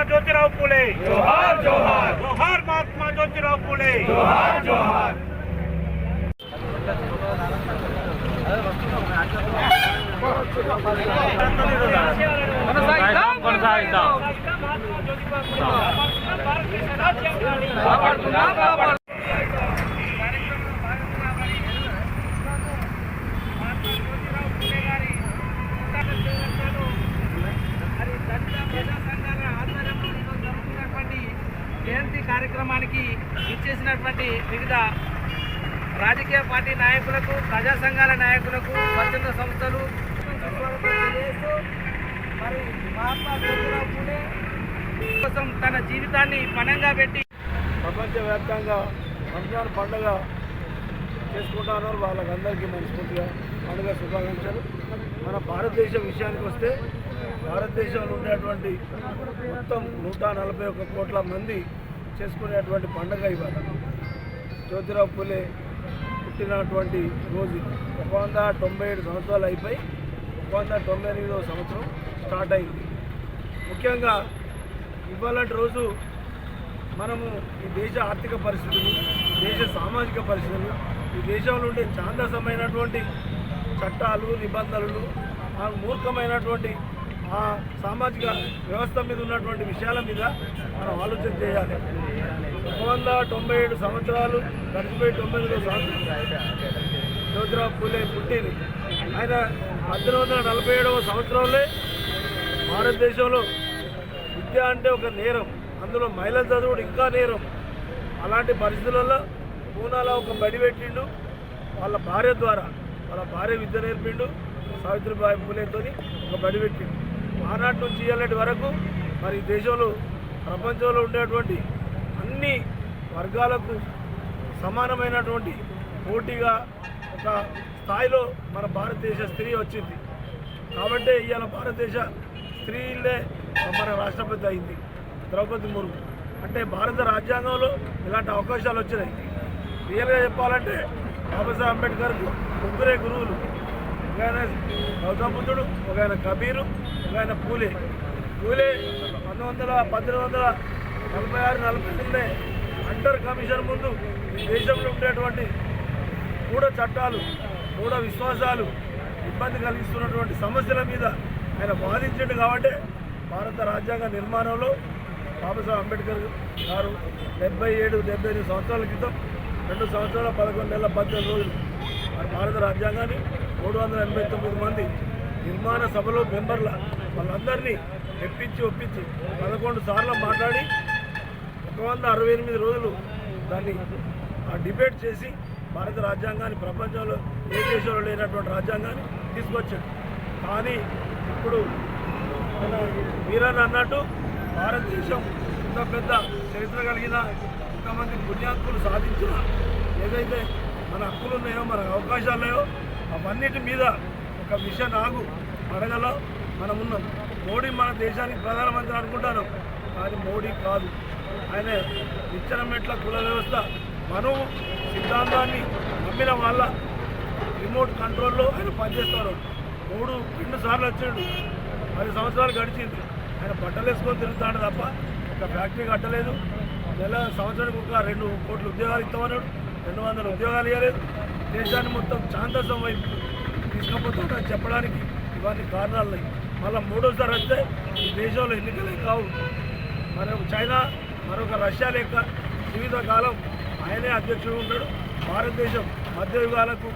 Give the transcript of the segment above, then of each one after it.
ज्योतिराव फुले जोहार जोहार जोहार महात्मा ज्योतिराव फुले जोहार जोहार జయంతి కార్యక్రమానికి ఇచ్చేసినటువంటి వివిధ రాజకీయ పార్టీ నాయకులకు, ప్రజా సంఘాల నాయకులకు, స్వచ్ఛంద సంస్థలు మరి మహాత్మా జ్యోతిరావు ఫులే కోసం తన జీవితాన్ని పణంగా పెట్టి ప్రపంచవ్యాప్తంగా రంజాన్ పండుగ చేసుకుంటున్నారు. వాళ్ళకందరికీ మనస్ఫూర్తిగా పండుగ శుభాకాంక్షలు. మన భారతదేశం విషయానికి వస్తే భారతదేశంలో ఉండేటువంటి మొత్తం 141 కోట్ల మంది చేసుకునేటువంటి పండుగ ఇవాళ. జ్యోతిరావు ఫులే పుట్టినటువంటి రోజు 197 సంవత్సరాలు అయిపోయి 198వ సంవత్సరం స్టార్ట్ అయింది. ముఖ్యంగా ఇవాళటి రోజు మనము ఈ దేశ ఆర్థిక పరిస్థితులు, దేశ సామాజిక పరిస్థితులు, ఈ దేశంలో ఉండే ఛాందసమైనటువంటి చట్టాలు, నిబంధనలు, ఆ మూర్ఖమైనటువంటి ఆ సామాజిక వ్యవస్థ మీద ఉన్నటువంటి విషయాల మీద మనం ఆలోచన చేయాలి. 197 సంవత్సరాలు గడిచిపోయి 99వ సంవత్సరం జ్యోతిరావు ఫులే పుట్టింది. ఆయన 1847వ సంవత్సరంలో భారతదేశంలో విద్య అంటే ఒక నేరం, అందులో మహిళల చదువుడు ఇంకా నేరం. అలాంటి పరిస్థితులలో పూనాలో ఒక బడి పెట్టిండు. వాళ్ళ భార్య ద్వారా, వాళ్ళ భార్య విద్య నేర్పిండు. సావిత్రిబాయి ఫులేతో ఒక బడి పెట్టిండు. ఆనాటి నుంచి ఇయ్యాలటి వరకు మరి దేశంలో, ప్రపంచంలో ఉండేటువంటి అన్ని వర్గాలకు సమానమైనటువంటి పోటీగా ఒక స్థాయిలో మన భారతదేశ స్త్రీ వచ్చింది. కాబట్టి ఇవాళ భారతదేశ స్త్రీలే మన రాష్ట్రపతి అయింది ద్రౌపది ముర్ము. అంటే భారత రాజ్యాంగంలో ఇలాంటి అవకాశాలు వచ్చినాయి. రియల్గా చెప్పాలంటే బాబాసాహెబ్ అంబేద్కర్కు ముగ్గురే గురువులు. ఒక ఆయన గౌతమ బుద్ధుడు, ఒక ఆయన కబీరు, ఒక ఆయన ఫూలే. 1846-48 హంటర్ కమిషన్ ముందు ఈ దేశంలో ఉండేటువంటి మూఢ చట్టాలు, మూఢ విశ్వాసాలు, ఇబ్బంది కలిగిస్తున్నటువంటి సమస్యల మీద ఆయన వాదించండు. కాబట్టి భారత రాజ్యాంగ నిర్మాణంలో బాబాసాహెబ్ అంబేద్కర్ గారు 77-78 సంవత్సరాల క్రితం 2 సంవత్సరాల 11 నెలల 18 రోజులు మరి భారత రాజ్యాంగాన్ని 389 మంది నిర్మాణ సభలో మెంబర్ల వాళ్ళందరినీ ఒప్పించి 11 సార్లు మాట్లాడి 168 రోజులు దాన్ని డిబేట్ చేసి భారత రాజ్యాంగాన్ని ప్రపంచంలో ఏ దేశంలో లేనటువంటి రాజ్యాంగాన్ని తీసుకొచ్చాడు. కానీ ఇప్పుడు మన వీరన్న అన్నట్టు భారతదేశం ఇంత పెద్ద చరిత్ర కలిగిన, ఇంతమంది పుణ్యాత్ములు సాధించిన ఏదైతే మన హక్కులు ఉన్నాయో, మన అవకాశాలు ఉన్నాయో అవన్నిటి మీద ఒక మిషన్ ఆగు అడగలో మనం ఉన్నాం. మోడీ మన దేశానికి ప్రధానమంత్రి అనుకుంటాను, కానీ మోడీ కాదు. ఆయన నిచ్చెన మెట్ల కుల వ్యవస్థ మనువు సిద్ధాంతాన్ని నమ్మిన వాళ్ళ రిమోట్ కంట్రోల్లో ఆయన పనిచేస్తారు. 2 సార్లు వచ్చాడు, 10 సంవత్సరాలు గడిచింది. ఆయన బట్టలు వేసుకొని తిరుగుతాడు తప్ప ఒక ఫ్యాక్టరీ కట్టలేదు. సంవత్సరానికి ఒక 2 కోట్ల ఉద్యోగాలు ఇస్తామన్నాడు, 200 ఉద్యోగాలు ఇవ్వలేదు. దేశాన్ని మొత్తం ఛాందసం వైపు తీసుకుపోతాడని చెప్పడానికి ఇవన్నీ కారణాలు ఉన్నాయి. మళ్ళీ 3వసారి వస్తే ఈ దేశంలో ఎన్నికలే కావు. మరొక చైనా, మరొక రష్యా లెక్క జీవితకాలం ఆయనే అధ్యక్షుడు ఉంటాడు. భారతదేశం మధ్య యుగాలకు,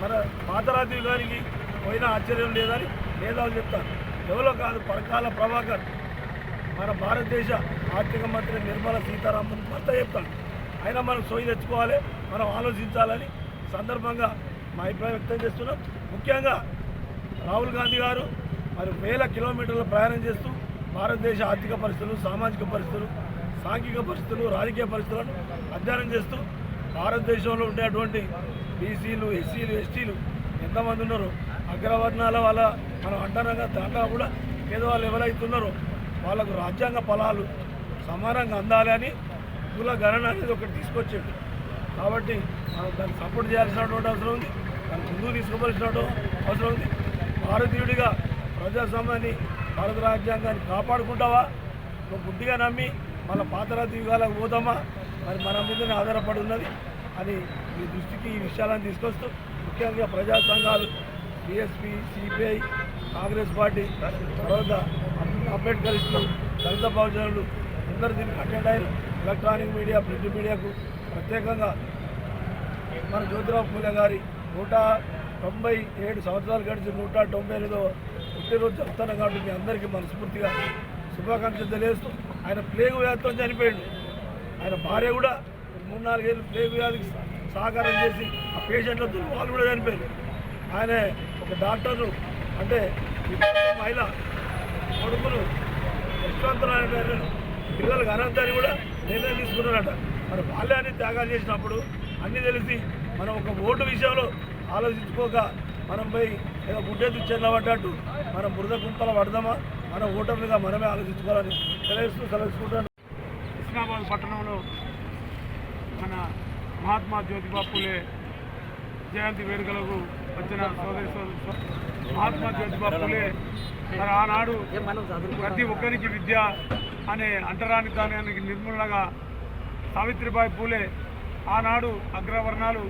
మన పాతరాతి యుగానికి పోయినా ఆశ్చర్యం లేదని మేధావులు చెప్తారు. ఎవరో కాదు, పరకాల ప్రభాకర్ మన భారతదేశ ఆర్థిక మంత్రి నిర్మలా సీతారామన్ భర్త చెప్తాడు. అయినా మనం సోయి తెచ్చుకోవాలి, మనం ఆలోచించాలని సందర్భంగా మా అభిప్రాయం వ్యక్తం చేస్తున్నాం. ముఖ్యంగా రాహుల్ గాంధీ గారు మరి 1000 కిలోమీటర్ల ప్రయాణం చేస్తూ భారతదేశ ఆర్థిక పరిస్థితులు, సామాజిక పరిస్థితులు, సాంఘిక పరిస్థితులు, రాజకీయ పరిస్థితులను అధ్యయనం చేస్తూ భారతదేశంలో ఉండేటువంటి బీసీలు, ఎస్సీలు, ఎస్టీలు ఎంతమంది ఉన్నారో, అగ్రవర్ణాల వాళ్ళ మనం అంటారంగా దాంట్లో కూడా పేదవాళ్ళు ఎవరైతున్నారో వాళ్ళకు రాజ్యాంగ ఫలాలు సమానంగా అందాలి అని కుల గణన అనేది ఒకటి తీసుకొచ్చాడు. కాబట్టి మనం దాన్ని సపోర్ట్ చేయాల్సినటువంటి అవసరం ఉంది, దాన్ని ముందుకు తీసుకోవాల్సిన అవసరం ఉంది. భారతీయుడిగా ప్రజాస్వామ్యాన్ని, భారత రాజ్యాంగాన్ని కాపాడుకుంటావా, నువ్వు గుడ్డిగా నమ్మి మళ్ళీ పాతరాతి యుగాలకు పోతామా మరి మన మీదనే ఆధారపడి ఉన్నది అని మీ దృష్టికి ఈ విషయాలను తీసుకొస్తూ ముఖ్యంగా ప్రజా సంఘాలు బీఎస్పీ సిపిఐ కాంగ్రెస్ పార్టీ తర్వాత అంబేద్కరిస్టులు దళిత బహుజనులు అందరూ దీనికి అటెండ్ అయ్యారు. ఎలక్ట్రానిక్ మీడియా ప్రింట్ మీడియాకు ప్రత్యేకంగా మన జ్యోతిరావు పూలే గారి 197 సంవత్సరాలు గడిచి 198వ పుట్టినరోజు జరుపుతున్నాం కాబట్టి మీ అందరికీ మనస్ఫూర్తిగా శుభాకాంక్షలు తెలియజేస్తూ ఆయన ప్లేగు వ్యాధితో చనిపోయాడు. ఆయన భార్య కూడా 3-4 ఏళ్ళు ప్లేగు వ్యాధికి సహకారం చేసి ఆ పేషెంట్లతో వాళ్ళు కూడా చనిపోయారు. ఆయన ఒక డాక్టర్ను అంటే మహిళ కొడుకును యశ్వంతరాయణ పిల్లలకు అనంతాన్ని కూడా నిర్ణయం తీసుకున్నారట. మరి వాళ్ళే అన్ని త్యాగాలు చేసినప్పుడు అన్నీ తెలిసి మనం ఒక ఓటు విషయంలో ఆలోచించుకోక మనం పోయి ఏదో గుడ్డెత్తు చెన్నబడ్డట్టు మనం బురద గుంపల పడదామా మన ఓటర్లుగా మనమే ఆలోచించుకోవాలని సెలవుకుంటాను. హుస్నాబాద్ పట్టణంలో మన మహాత్మా జ్యోతిబా పూలే జయంతి వేడుకలకు వచ్చిన మహాత్మా జ్యోతిబా పూలే మరి ఆనాడు ప్రతి ఒక్కరికి విద్య అనే అంటరానితనానికి నిర్మూలనగా సావిత్రిబాయి పూలే ఆనాడు అగ్రవర్ణాలు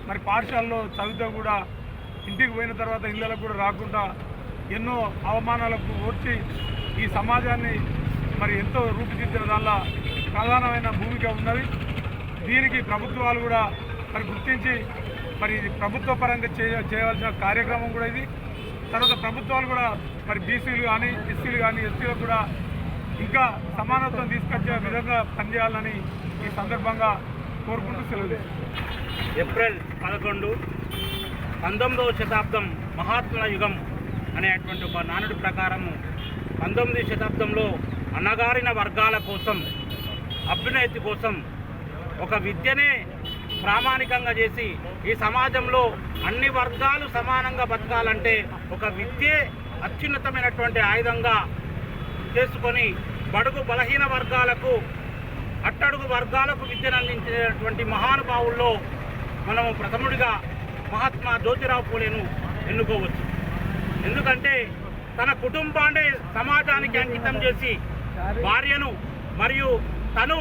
మరి పాఠశాలలో చదివితే కూడా ఇంటికి పోయిన తర్వాత ఇళ్ళకు కూడా రాకుండా ఎన్నో అవమానాలకు ఓర్చి ఈ సమాజాన్ని మరి ఎంతో రూపుదిద్దిన దానిలో ప్రధానమైన భూమిక ఉన్నది. దీనికి ప్రభుత్వాలు కూడా మరి గుర్తించి మరి ఇది ప్రభుత్వ పరంగా చేయవలసిన కార్యక్రమం కూడా ఇది. తర్వాత ప్రభుత్వాలు కూడా మరి బీసీలు కానీ ఎస్సీలు కానీ ఎస్టీలకు కూడా ఇంకా సమానత్వం తీసుకొచ్చే విధంగా పనిచేయాలని ఈ సందర్భంగా కోరుకుంటూ సెలవు. ఏప్రిల్ 11 19వ శతాబ్దం మహాత్ముల యుగం అనేటువంటి ఒక నానుడి ప్రకారము 19వ శతాబ్దంలో అణగారిన వర్గాల కోసం అభ్యున్నతి కోసం ఒక విద్యనే ప్రామాణికంగా చేసి ఈ సమాజంలో అన్ని వర్గాలు సమానంగా బతకాలంటే ఒక విద్యే అత్యున్నతమైనటువంటి ఆయుధంగా చేసుకొని బడుగు బలహీన వర్గాలకు అట్టడుగు వర్గాలకు విద్యను అందించేటువంటి మహానుభావుల్లో మనము ప్రథముడిగా మహాత్మా జ్యోతిరావు పూలేను ఎన్నుకోవచ్చు. ఎందుకంటే తన కుటుంబాన్ని సమాజానికి అంకితం చేసి భార్యను మరియు తను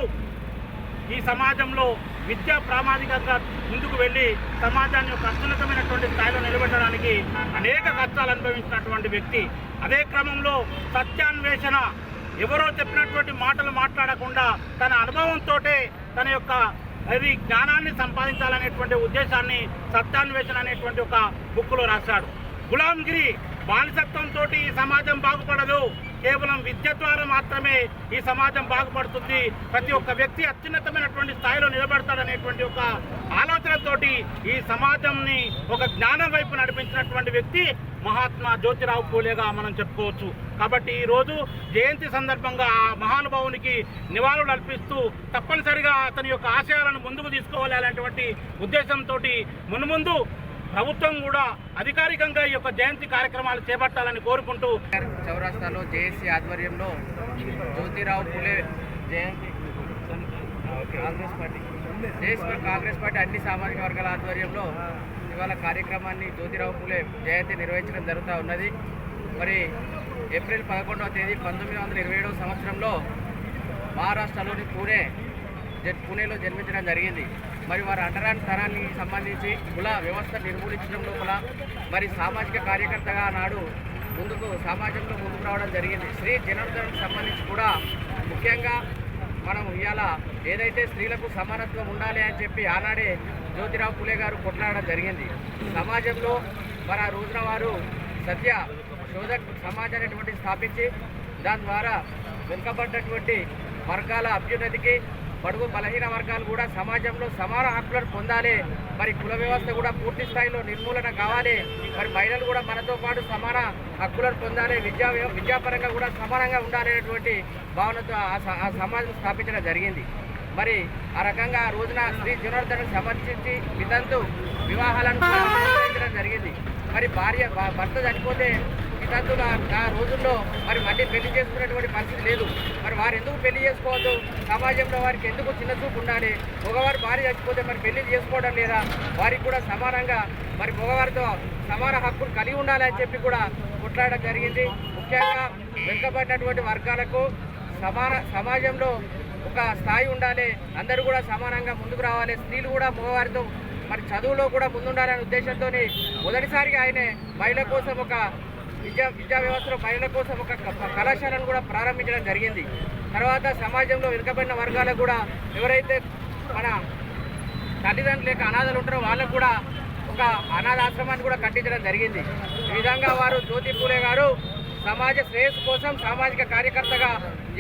ఈ సమాజంలో విద్యా ప్రామాణికంగా ముందుకు వెళ్ళి సమాజాన్ని ఒక అత్యున్నతమైనటువంటి స్థాయిలో నిలబెట్టడానికి అనేక కష్టాలు అనుభవించినటువంటి వ్యక్తి. అదే క్రమంలో సత్యాన్వేషణ ఎవరో చెప్పినటువంటి మాటలు మాట్లాడకుండా తన అనుభవంతో తన యొక్క జ్ఞానాన్ని సంపాదించాలనేటువంటి ఉద్దేశాన్ని సత్యాన్వేషణ అనేటువంటి ఒక బుక్లో రాశాడు. గులాంగిరి బానిసత్వంతో ఈ సమాజం బాగుపడదు, కేవలం విద్య ద్వారా మాత్రమే ఈ సమాజం బాగుపడుతుంది, ప్రతి ఒక్క వ్యక్తి అత్యున్నతమైనటువంటి స్థాయిలో నిలబడతాడనేటువంటి ఒక ఆలోచనతోటి ఈ సమాజంని ఒక జ్ఞానం వైపు నడిపించినటువంటి వ్యక్తి మహాత్మా జ్యోతిరావు పూలేగా మనం చెప్పుకోవచ్చు. కాబట్టి ఈరోజు జయంతి సందర్భంగా ఆ మహానుభావునికి నివాళులు అర్పిస్తూ తప్పనిసరిగా అతని యొక్క ఆశయాలను ముందుకు తీసుకోవాలనేటువంటి ఉద్దేశంతో మున్ముందు ప్రభుత్వం కూడా అధికారికంగా ఈ యొక్క జయంతి కార్యక్రమాలు చేపట్టాలని కోరుకుంటూ చౌరాస్తాలో జేఏసీ ఆధ్వర్యంలో జ్యోతిరావు పూలే జయంతి కాంగ్రెస్ పార్టీ అన్ని సామాజిక వర్గాల ఆధ్వర్యంలో ఇవాళ కార్యక్రమాన్ని జ్యోతిరావు పూలే జయంతి నిర్వహించడం జరుగుతూ ఉన్నది. మరి ఏప్రిల్ 11వ తేదీ 1927వ సంవత్సరంలో మహారాష్ట్రలోని పూణేలో జన్మించడం జరిగింది. మరి వారి అంటరాని తరానికి సంబంధించి కుల వ్యవస్థ నిర్మూలించడం లోపల మరి సామాజిక కార్యకర్తగా నాడు సమాజంలో ముందుకు రావడం జరిగింది. స్త్రీ జనార్దనకు సంబంధించి కూడా ముఖ్యంగా మనం ఇవాళ ఏదైతే స్త్రీలకు సమానత్వం ఉండాలి అని చెప్పి ఆనాడే జ్యోతిరావు పూలే గారు కొట్లాడడం జరిగింది. సమాజంలో మరి ఆ రోజున వారు సత్య శోధక్ సమాజ్ అనేటువంటి స్థాపించి దాని ద్వారా వెనుకబడ్డటువంటి వర్గాల అభ్యున్నతికి బడుగు బలహీన వర్గాలు కూడా సమాజంలో సమాన హక్కులను పొందాలి, మరి కుల వ్యవస్థ కూడా పూర్తి స్థాయిలో నిర్మూలన కావాలి, మరి మహిళలు కూడా మనతో పాటు సమాన హక్కులను పొందాలి, విద్యాపరంగా కూడా సమానంగా ఉండాలి అనేటువంటి భావనతో ఆ సమాజం స్థాపించడం జరిగింది. మరి ఆ రకంగా ఆ రోజున శ్రీ జనార్దనకు సమర్పించి వితంతు వివాహాలను ప్రోత్సహించడం జరిగింది. మరి భర్త చనిపోతే వితంతుగా ఆ రోజుల్లో మరి మళ్ళీ పెళ్లి చేసుకునేటువంటి పరిస్థితి లేదు. మరి వారు ఎందుకు పెళ్లి చేసుకోవద్దు, సమాజంలో వారికి ఎందుకు చిన్న చూపు ఉండాలి, మగవారు భార్య చచ్చిపోతే మరి పెళ్లి చేసుకోవడం లేదా, వారికి కూడా సమానంగా మరి మగవారితో సమాన హక్కులు కలిగి ఉండాలని చెప్పి కూడా కొట్లాడడం జరిగింది. ముఖ్యంగా వెనుకబడినటువంటి వర్గాలకు సమాజంలో ఒక స్థాయి ఉండాలి, అందరూ కూడా సమానంగా ముందుకు రావాలి, స్త్రీలు కూడా మగవారితో మరి చదువులో కూడా ముందుండాలనే ఉద్దేశంతో మొదటిసారిగా ఆయన మహిళల కోసం ఒక విద్యా వ్యవస్థలో మహిళల కోసం ఒక కళాశాలను కూడా ప్రారంభించడం జరిగింది. తర్వాత సమాజంలో వెనుకబడిన వర్గాలకు కూడా ఎవరైతే మన తల్లిదండ్రులు లేక అనాథలు ఉంటారో వాళ్ళకు కూడా ఒక అనాథాశ్రమాన్ని కూడా కట్టించడం జరిగింది. ఈ విధంగా వారు జ్యోతి పూలే గారు సమాజ శ్రేయస్సు కోసం సామాజిక కార్యకర్తగా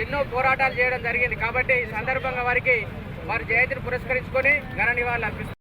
ఎన్నో పోరాటాలు చేయడం జరిగింది. కాబట్టి ఈ సందర్భంగా వారి జయంతిని పురస్కరించుకొని ఘన నివాళులు అర్పిస్తున్నారు.